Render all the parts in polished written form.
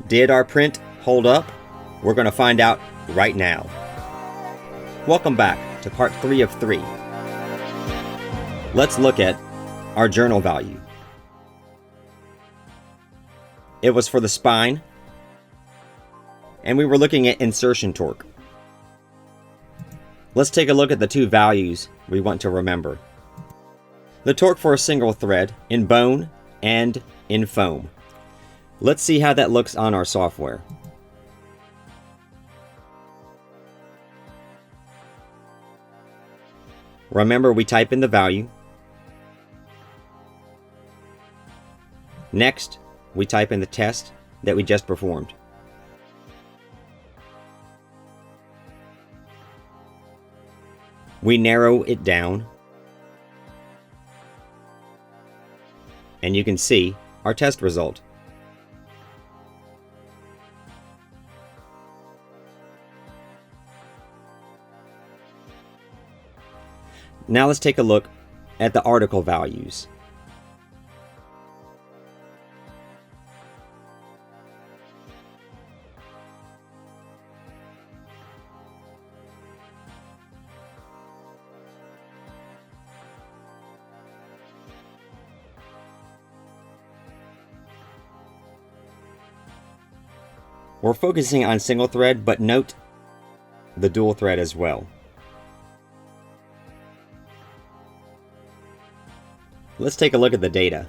Did our print hold up? We're going to find out right now. Welcome back to part 3 of 3. Let's look at our journal value. It was for the spine, and we were looking at insertion torque. Let's take a look at the two values we want to remember. The torque for a single thread in bone and in foam. Let's see how that looks on our software. Remember, we type in the value. Next, we type in the test that we just performed. We narrow it down, and you can see our test result. Now let's take a look at the article values. We're focusing on single thread, but note the dual thread as well. Let's take a look at the data.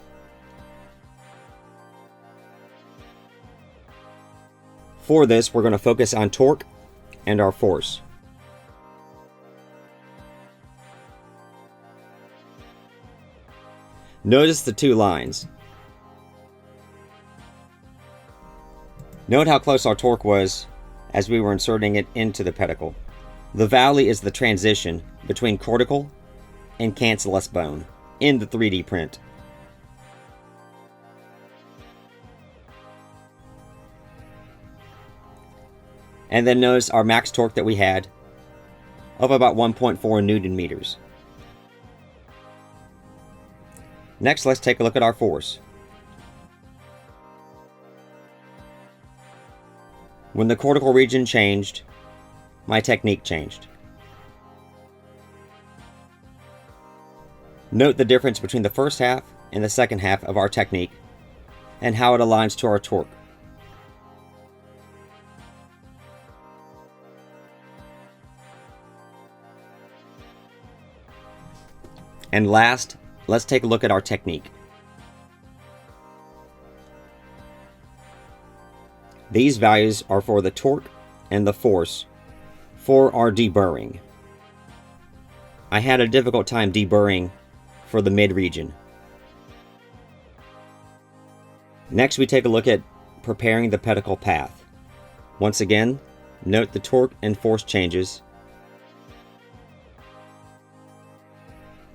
For this, we're going to focus on torque and our force. Notice the two lines. Note how close our torque was as we were inserting it into the pedicle. The valley is the transition between cortical and cancellous bone in the 3D print. And then notice our max torque that we had of about 1.4 Newton meters. Next, let's take a look at our force. When the cortical region changed, my technique changed. Note the difference between the first half and the second half of our technique and how it aligns to our torque. And last, let's take a look at our technique. These values are for the torque and the force for our deburring. I had a difficult time deburring for the mid region. Next, we take a look at preparing the pedicle path. Once again, note the torque and force changes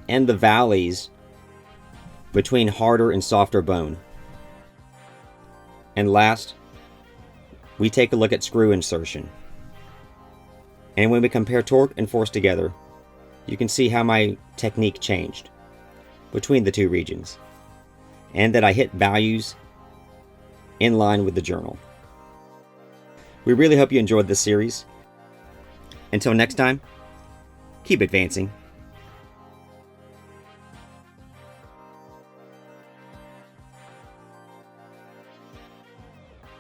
and the valleys between harder and softer bone. And last, we take a look at screw insertion. And when we compare torque and force together, you can see how my technique changed between the two regions, and that I hit values in line with the journal. We really hope you enjoyed this series. Until next time, keep advancing.